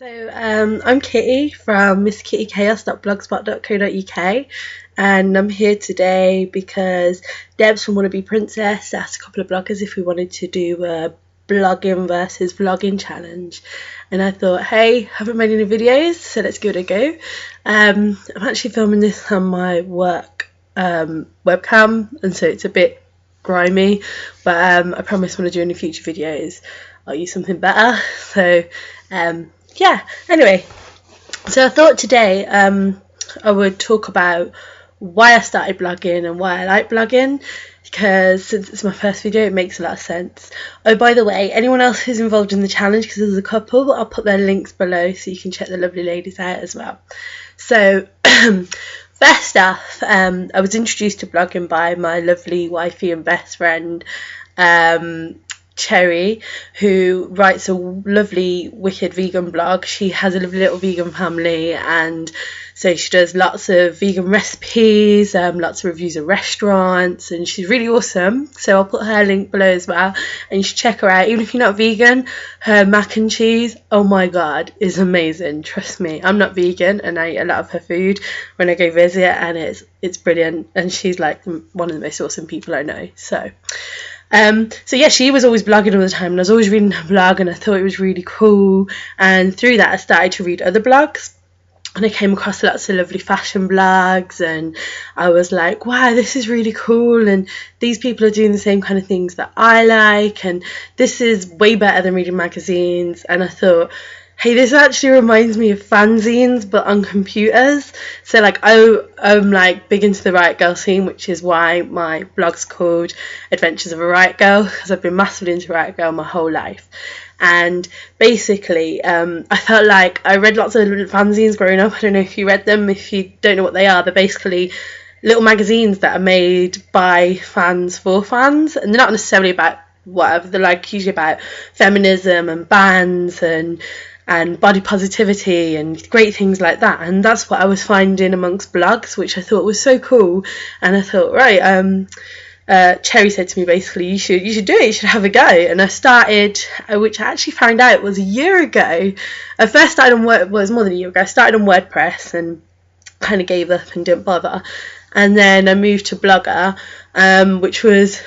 I'm Kitty from misskittychaos.blogspot.co.uk, and I'm here today because Debs from Wannabe Princess asked a couple of bloggers if we wanted to do a blogging versus vlogging challenge, and I thought, hey, haven't made any videos, so let's give it a go. I'm actually filming this on my work webcam, and so it's a bit grimy, but I promise when I do any future videos I'll use something better. So yeah, anyway, so I thought today I would talk about why I started blogging and why I like blogging, because since it's my first video it makes a lot of sense. Oh, by the way, anyone else who's involved in the challenge, because there's a couple, I'll put their links below so you can check the lovely ladies out as well. So first off, I was introduced to blogging by my lovely wifey and best friend Cherry, who writes a lovely wicked vegan blog. She has a lovely little vegan family, and so she does lots of vegan recipes, lots of reviews of restaurants, and she's really awesome. So I'll put her link below as well, and you should check her out. Even if you're not vegan, her mac and cheese, oh my god, is amazing. Trust me, I'm not vegan and I eat a lot of her food when I go visit, and it's brilliant, and she's like one of the most awesome people I know. So yeah, she was always blogging all the time, and I was always reading her blog, and I thought it was really cool. And through that I started to read other blogs, and I came across lots of lovely fashion blogs, and I was like, wow, this is really cool, and these people are doing the same kind of things that I like, and this is way better than reading magazines. And I thought, hey, this actually reminds me of fanzines but on computers. So like I'm like big into the Riot Girl scene, which is why my blog's called Adventures of a Riot Girl, because I've been massively into Riot Girl my whole life. And basically I felt like I read lots of fanzines growing up. I don't know if you read them. If you don't know what they are, they're basically little magazines that are made by fans for fans, and they're not necessarily about whatever. They're like usually about feminism and bands and body positivity and great things like that. And that's what I was finding amongst blogs, which I thought was so cool. And I thought, right, Cherry said to me basically, you should do it, you should have a go. And I started, which I actually found out was a year ago. I first started on it was more than a year ago. I started on WordPress and kind of gave up and didn't bother. And then I moved to Blogger, which was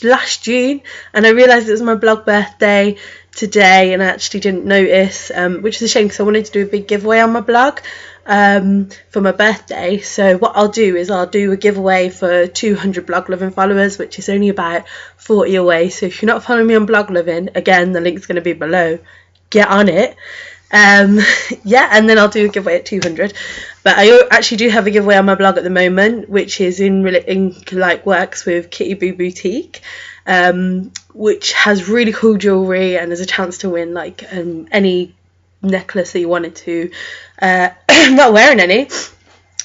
last June, and I realised it was my blog birthday today, and I actually didn't notice, which is a shame because I wanted to do a big giveaway on my blog for my birthday. So what I'll do is I'll do a giveaway for 200 blog loving followers, which is only about 40 away. So if you're not following me on blog loving, again, the link's going to be below, get on it. Yeah, and then I'll do a giveaway at 200. But I actually do have a giveaway on my blog at the moment, which is in like works with Kitty Boo Boutique, which has really cool jewellery, and there's a chance to win like any necklace that you wanted to. I'm not wearing any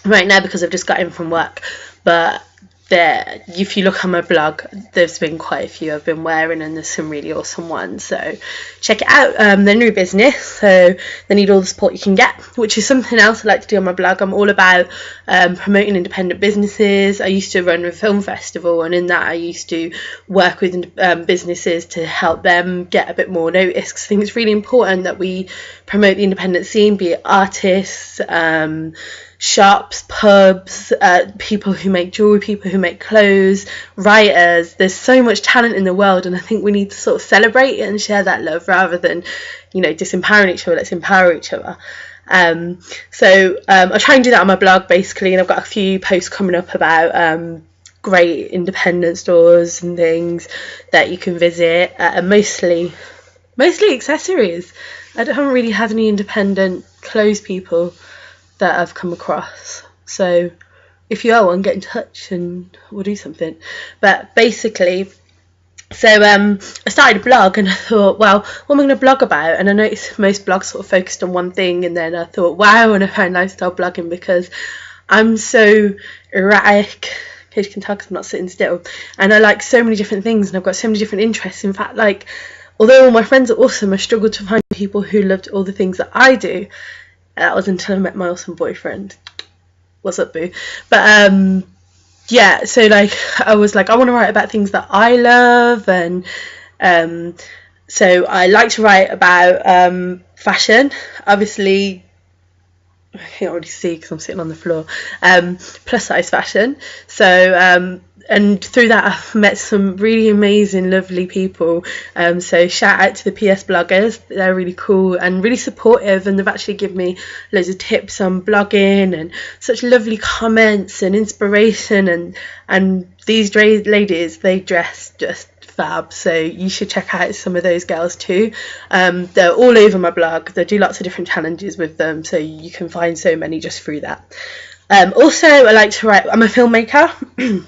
right now because I've just got in from work, but there, if you look on my blog, there's been quite a few I've been wearing, and there's some really awesome ones, so check it out. They're new business, so they need all the support you can get, which is something else I like to do on my blog. I'm all about promoting independent businesses. I used to run a film festival, and in that I used to work with businesses to help them get a bit more notice, because I think it's really important that we promote the independent scene, be it artists, shops, pubs, people who make jewelry, people who make clothes, writers. There's so much talent in the world, and I think we need to sort of celebrate it and share that love rather than, you know, disempowering each other. Let's empower each other. So I try and do that on my blog basically, and I've got a few posts coming up about great independent stores and things that you can visit, mostly accessories. I haven't really had any independent clothes people that I've come across, so if you are one, get in touch and we'll do something. But basically, so I started a blog, and I thought, well, what am I going to blog about? And I noticed most blogs sort of focused on one thing, and then I thought, wow, and I found lifestyle blogging because I'm so erratic, in case you can tell because I'm not sitting still, and I like so many different things, and I've got so many different interests. In fact, like, although all my friends are awesome, I struggled to find people who loved all the things that I do. That was until I met my awesome boyfriend. What's up, boo? But yeah, so like I was like, I want to write about things that I love, and So I like to write about fashion. Obviously, I can't already see because I'm sitting on the floor. Plus size fashion. So and through that I've met some really amazing, lovely people. So shout out to the PS bloggers. They're really cool and really supportive, and they've actually given me loads of tips on blogging and such lovely comments and inspiration. And these ladies, they dress just fab, so you should check out some of those girls too. They're all over my blog. They do lots of different challenges with them, so you can find so many just through that. Also, I like to write. I'm a filmmaker.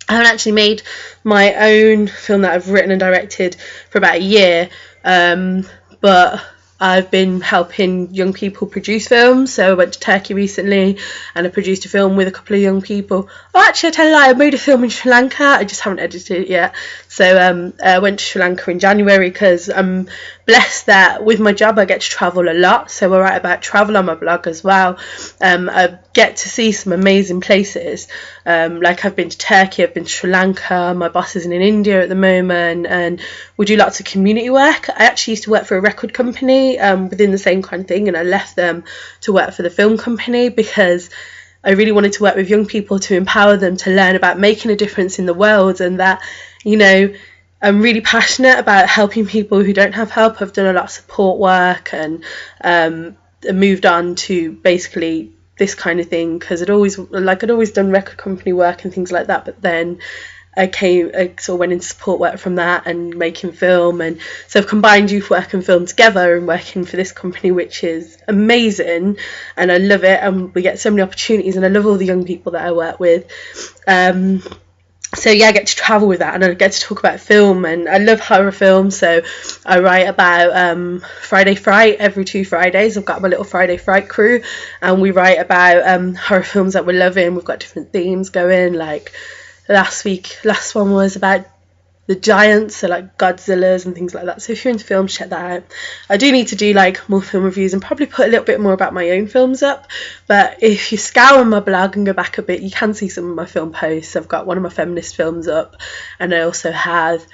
I haven't actually made my own film that I've written and directed for about a year, but I've been helping young people produce films. So I went to Turkey recently and I produced a film with a couple of young people. Oh, actually, I tell you, I made a film in Sri Lanka. I just haven't edited it yet. So I went to Sri Lanka in January because I'm blessed that with my job I get to travel a lot. So I write about travel on my blog as well. I get to see some amazing places. Like I've been to Turkey, I've been to Sri Lanka, my boss is in India at the moment, and we do lots of community work. I actually used to work for a record company within the same kind of thing, and I left them to work for the film company because I really wanted to work with young people to empower them to learn about making a difference in the world, and that, you know, I'm really passionate about helping people who don't have help. I've done a lot of support work and moved on to basically this kind of thing because I'd always done record company work and things like that, but then I sort of went into support work from that and making film, and so I've combined youth work and film together and working for this company, which is amazing, and I love it, and we get so many opportunities, and I love all the young people that I work with. So yeah, I get to travel with that, and I get to talk about film, and I love horror films, so I write about Friday Fright every 2 Fridays. I've got my little Friday Fright crew, and we write about horror films that we're loving. We've got different themes going, like last one was about the giants, so like Godzillas and things like that. So if you're into films, check that out. I do need to do like more film reviews and probably put a little bit more about my own films up, but if you scour my blog and go back a bit, you can see some of my film posts. I've got one of my feminist films up, and I also have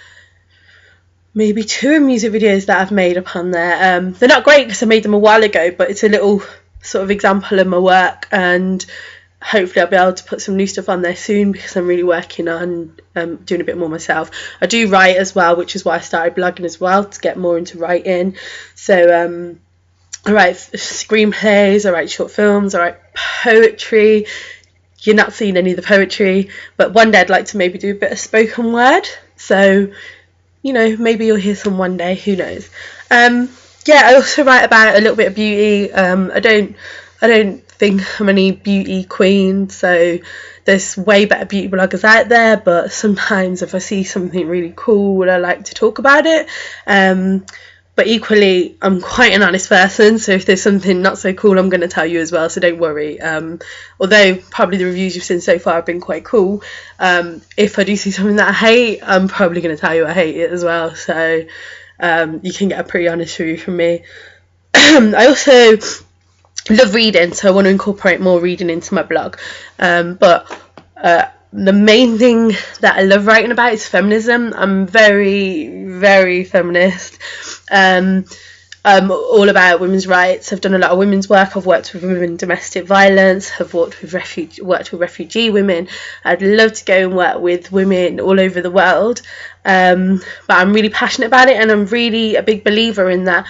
maybe 2 music videos that I've made up on there. They're not great because I made them a while ago, but it's a little sort of example of my work, and hopefully I'll be able to put some new stuff on there soon because I'm really working on doing a bit more myself. I do write as well, which is why I started blogging as well, to get more into writing. So I write screenplays, I write short films, I write poetry. You're not seeing any of the poetry, but one day I'd like to maybe do a bit of spoken word. So, you know, maybe you'll hear some one day, who knows. Yeah, I also write about a little bit of beauty. I don't think I'm any beauty queen, so there's way better beauty bloggers out there, but sometimes if I see something really cool, I like to talk about it. But equally, I'm quite an honest person, so if there's something not so cool, I'm going to tell you as well, so don't worry. Although probably the reviews you've seen so far have been quite cool, if I do see something that I hate, I'm probably going to tell you I hate it as well, so you can get a pretty honest review from me. I also love reading, so I want to incorporate more reading into my blog, but the main thing that I love writing about is feminism. I'm very, very feminist. I'm all about women's rights. I've done a lot of women's work. I've worked with women in domestic violence. I've worked with refugee women. I'd love to go and work with women all over the world, but I'm really passionate about it, and I'm really a big believer in that.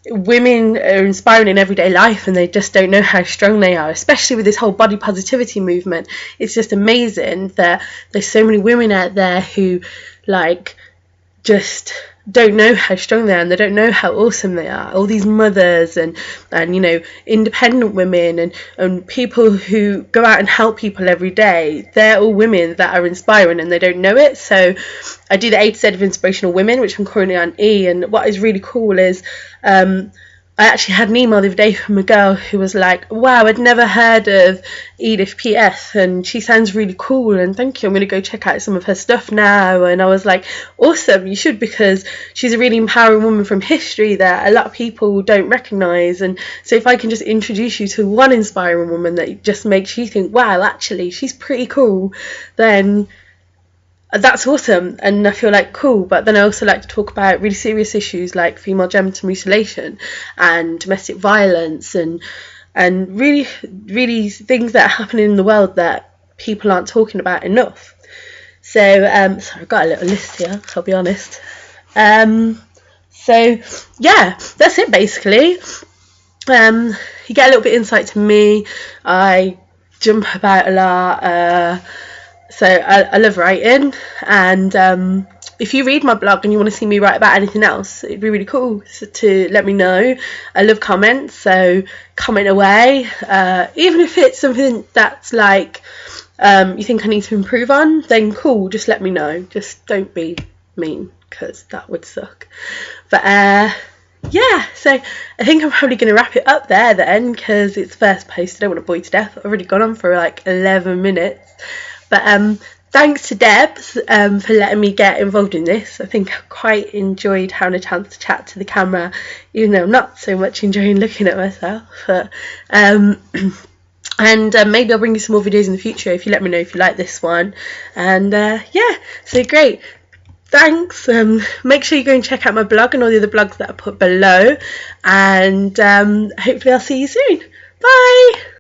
Women are inspiring in everyday life, and they just don't know how strong they are, especially with this whole body positivity movement. It's just amazing that there's so many women out there who like just don't know how strong they are, and they don't know how awesome they are. All these mothers and you know, independent women and people who go out and help people every day, they're all women that are inspiring, and they don't know it. So I do the A to Z of Inspirational Women, which I'm currently on E, and what is really cool is I actually had an email the other day from a girl who was like, wow, I'd never heard of Edith PS, and she sounds really cool, and thank you, I'm going to go check out some of her stuff now. And I was like, awesome, you should, because she's a really empowering woman from history that a lot of people don't recognise. And so if I can just introduce you to one inspiring woman that just makes you think, wow, actually she's pretty cool, then that's awesome, and I feel like cool. But then I also like to talk about really serious issues like female genital mutilation and domestic violence, and really things that are happening in the world that people aren't talking about enough. So I've got a little list here, so I'll be honest. So yeah, that's it basically. You get a little bit of insight to me. I jump about a lot. So I love writing, and if you read my blog and you want to see me write about anything else, it'd be really cool to let me know. I love comments, so comment away. Even if it's something that's like you think I need to improve on, then cool, just let me know. Just don't be mean, because that would suck. But yeah, so I think I'm probably going to wrap it up there then, because it's first post. I don't want to bore you to death. I've already gone on for like 11 minutes. But thanks to Debs for letting me get involved in this. I think I quite enjoyed having a chance to chat to the camera, even though I'm not so much enjoying looking at myself. But, and maybe I'll bring you some more videos in the future if you let me know if you like this one. And yeah, so great. Thanks. Make sure you go and check out my blog and all the other blogs that I put below. And hopefully I'll see you soon. Bye.